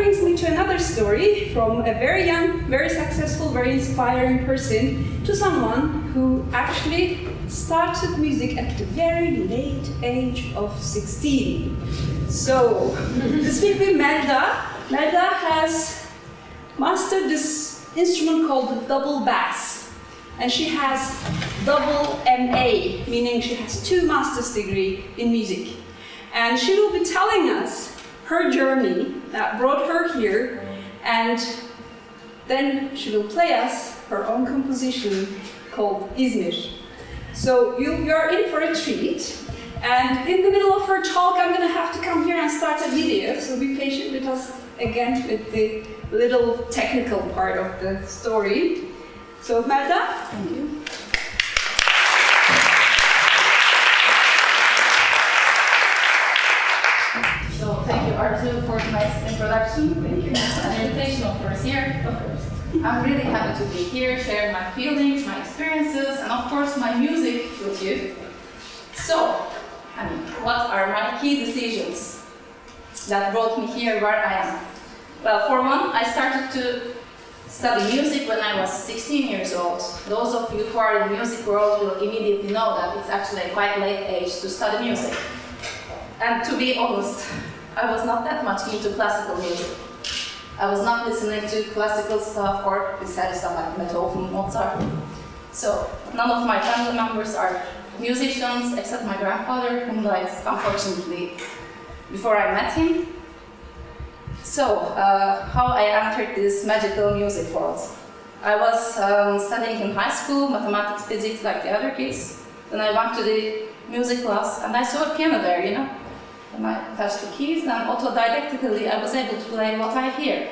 brings me to another story from a very young, very successful, very inspiring person to someone who actually started music at the very late age of 16. So, this will be Melda. Melda has mastered this instrument called the double bass. And she has double MA, meaning she has 2 master's degrees in music. And she will be telling us her journey that brought her here, and then she will play us her own composition called Izmir. So you're in for a treat, and in the middle of her talk I'm going to have to come here and start a video, so be patient with us again with the little technical part of the story. So Melda, thank you. So thank you, Arzu, for the nice introduction. Thank you. And invitation, of course, here. Of course. I'm really happy to be here, sharing my feelings, my experiences, and of course my music with you. So, what are my key decisions that brought me here where I am? Well, for one, I started to study music when I was 16 years old. Those of you who are in the music world will immediately know that it's actually a quite late age to study music. And to be honest, I was not that much into classical music. I was not listening to classical stuff or besides stuff like Beethoven, Mozart. So none of my family members are musicians except my grandfather, whom died unfortunately before I met him. So how I entered this magical music world. I was studying in high school, mathematics, physics, like the other kids. Then I went to the music class and I saw a piano there, you know. And I touched the keys, and autodidactically I was able to play what I hear.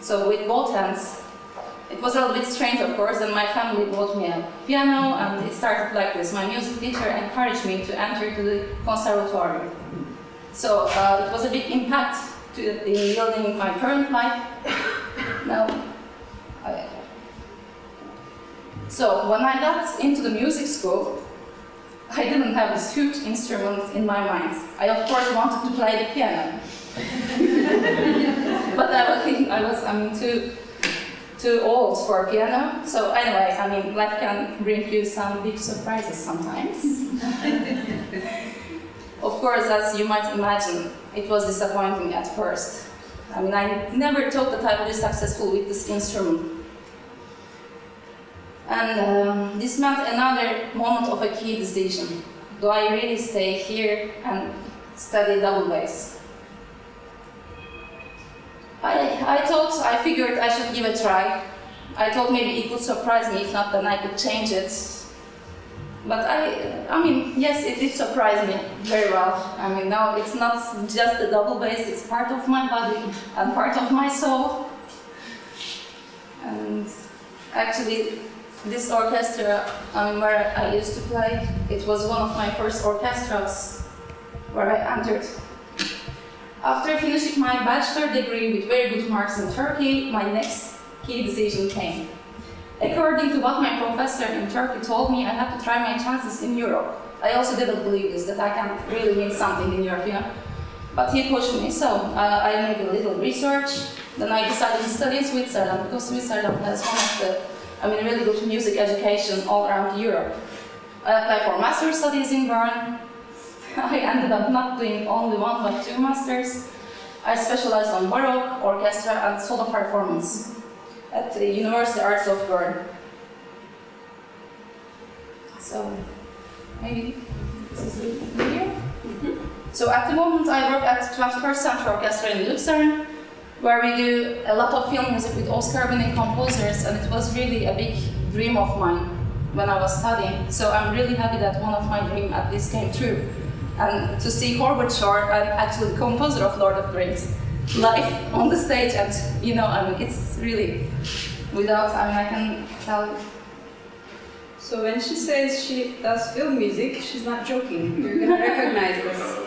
So with both hands. It was a little bit strange, of course, and my family bought me a piano, and it started like this. My music teacher encouraged me to enter to the conservatory. So it was a big impact in building my current life. So when I got into the music school, I didn't have this huge instrument in my mind. I of course wanted to play the piano. But I was too old for piano. So anyway, life can bring you some big surprises sometimes. Of course, as you might imagine, it was disappointing at first. I never thought that I would be successful with this instrument. And this meant another moment of a key decision. Do I really stay here and study double bass? I figured I should give it a try. I thought maybe it would surprise me, if not then I could change it. But yes, it did surprise me very well. Now it's not just the double bass, it's part of my body and part of my soul. And actually, this orchestra, where I used to play, it was one of my first orchestras where I entered. After finishing my bachelor degree with very good marks in Turkey, my next key decision came. According to what my professor in Turkey told me, I had to try my chances in Europe. I also didn't believe this, that I can really mean something in Europe, But he pushed me, so I made a little research. Then I decided to study in Switzerland, because Switzerland has one of the really good music education all around Europe. I applied for master studies in Bern. I ended up not doing only 1 but 2 masters. I specialized on Baroque, orchestra and solo performance at the University Arts of Bern. So, maybe this is the video? So at the moment I work at 21st Century Orchestra in Lucerne, where we do a lot of film music with Oscar-winning composers, and it was really a big dream of mine when I was studying. So I'm really happy that one of my dreams at least came true. And to see Howard Shore, I'm actually the composer of Lord of the Rings, live on the stage, and it's really, I can tell you. So when she says she does film music, she's not joking. You're going to recognize this.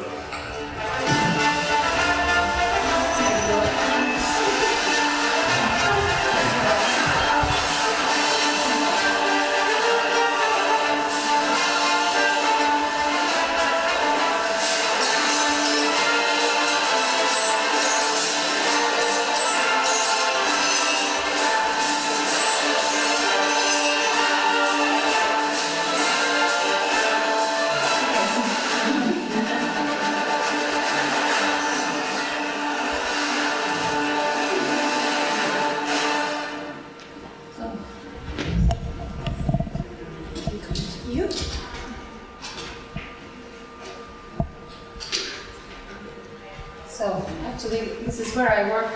where I work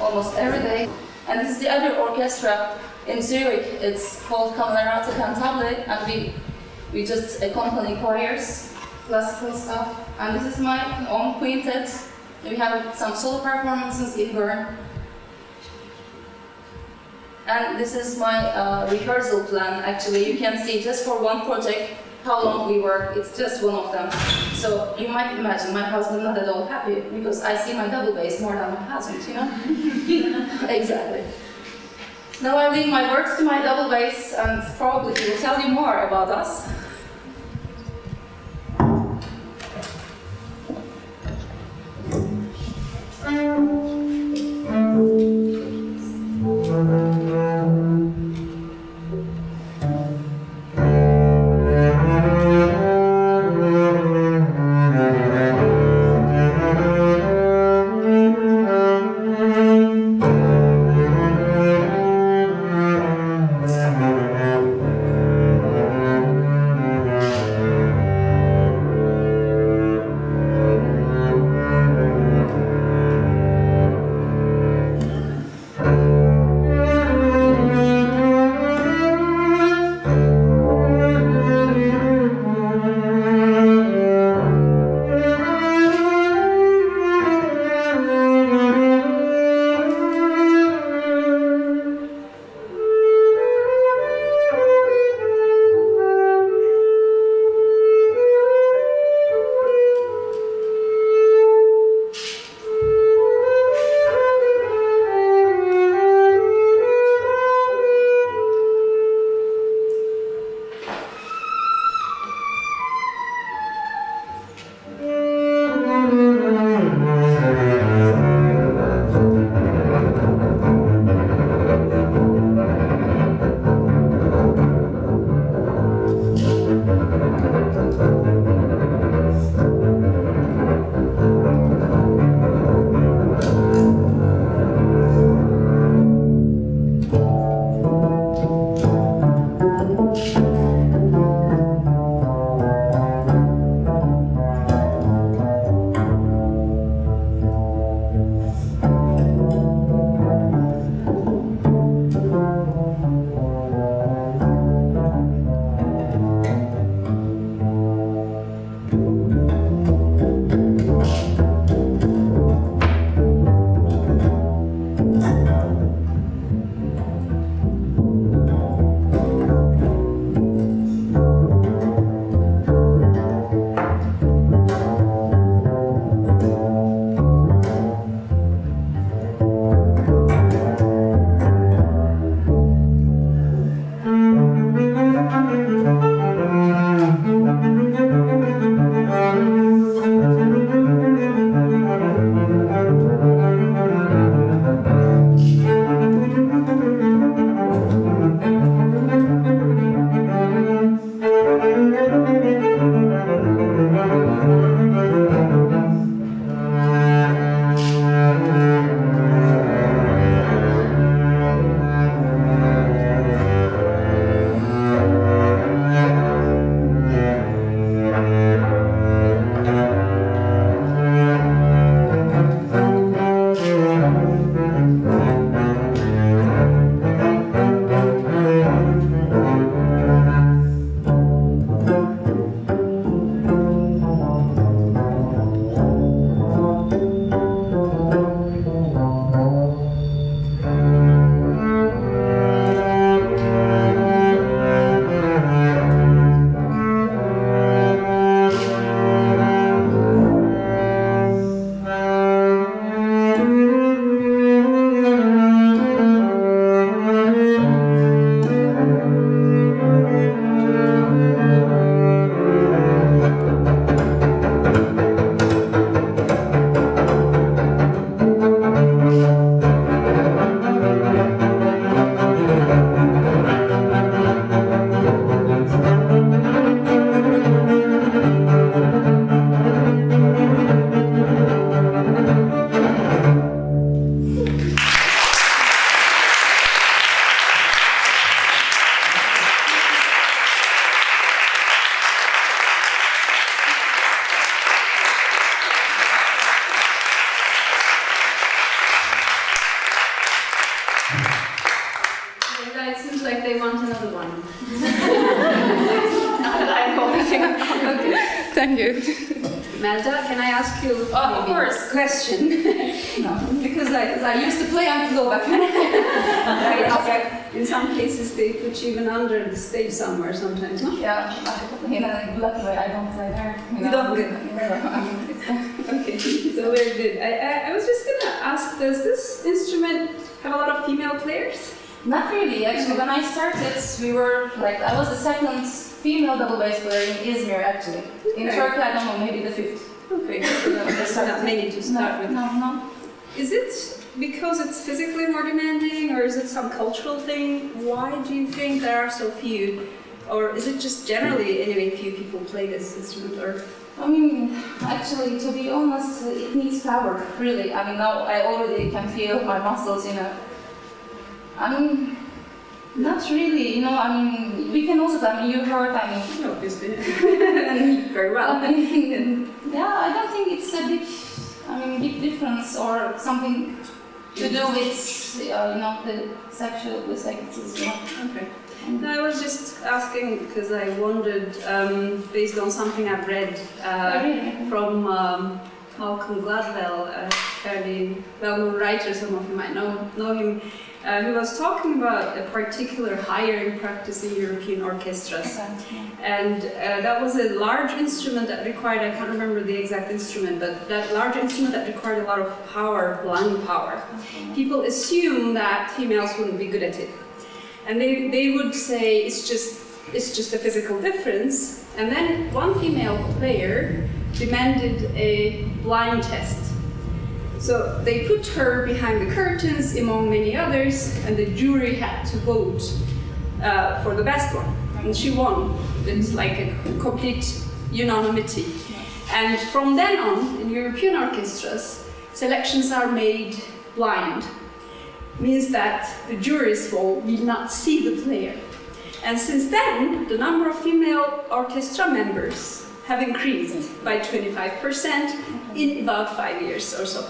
almost every day. And this is the other orchestra in Zurich. It's called Camerata Cantabile, and we just accompany choirs, classical stuff. And this is my own quintet. We have some solo performances in Bern. And this is my rehearsal plan, actually. You can see just for one project how long we work. It's just one of them. So you might imagine my husband not at all happy because I see my double bass more than my husband, you know? Exactly. Now I leave my words to my double bass, and probably he will tell you more about us. it seems like they want another one. Okay. Thank you. Melda, can I ask you Of course. a question? No. Because I used to play until back. in some cases they put you even under the stage somewhere sometimes, no? Yeah, luckily I don't play there. You don't? Okay, so very good. I was just gonna ask, does this instrument have a lot of female players? Not really, actually. When I started, we were like, I was the second female double bass player in Izmir, actually. In Turkey, I don't know, maybe the fifth. Okay, so not many to start with. No. Is it because it's physically more demanding, or is it some cultural thing? Why do you think there are so few? Or is it just generally, anyway, few people play this instrument? Or I mean, actually, to be honest, it needs power, really. I mean, now I already can feel my muscles, I mean, not really, I mean, we can also, you heard, obviously, very well. Yeah, I don't think it's a big difference or something to do with, the sexual sex. Okay. No, I was just asking because I wondered, based on something I've read from Malcolm Gladwell, a fairly well-known writer, some of you might know him, who was talking about a particular hiring practice in European orchestras. And that was a large instrument that required, I can't remember the exact instrument, but that large instrument that required a lot of power, lung power. People assume that females wouldn't be good at it. And they would say it's just a physical difference. And then one female player demanded a blind test. So they put her behind the curtains among many others, and the jury had to vote for the best one. And she won. It's like a complete unanimity. And from then on, in European orchestras, selections are made blind. Means that the juries will not see the player. And since then, the number of female orchestra members have increased by 25% in about 5 years or so.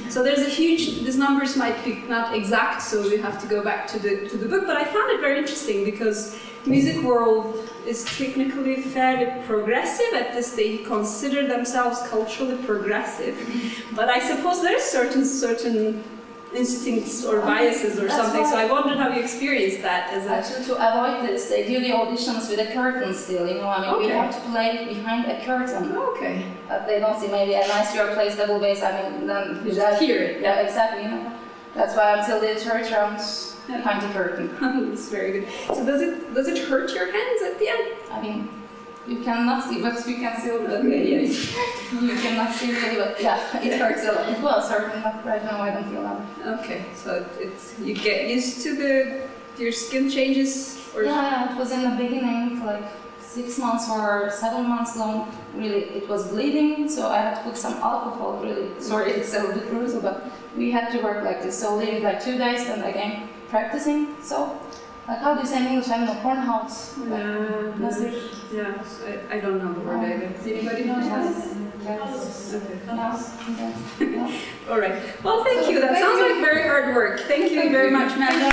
So there's a huge, these numbers might be not exact, so we have to go back to the book, but I found it very interesting because music world is technically fairly progressive. At this they consider themselves culturally progressive. But I suppose there is certain instincts or biases or something, so I wondered how you experienced that as a... Actually, to avoid this, they do the auditions with a curtain still, we have to play behind a curtain. Okay. They don't see maybe a nice girl plays double bass, then you just hear it. Yeah, exactly, That's why until the third round, behind the curtain. That's very good. So does it hurt your hands at the end? You cannot see, but we can still. Okay, yes. You cannot see really, but yeah, it hurts a lot. It was hurting, but right now I don't feel that. Okay, so you get used to your skin changes? Or Yeah, it was in the beginning, like 6 months or 7 months long. Really, it was bleeding, so I had to put some alcohol. Really, sorry, it's a bit brutal, but we had to work like this. So leave it like 2 days, and again practicing. So. Like, how do you say in English? I don't know, cornhouse. I don't know the word either. Does anybody know that? Yes. Okay. All right. Well, thank you. That sounds like very hard work. Thank you very much, Melda.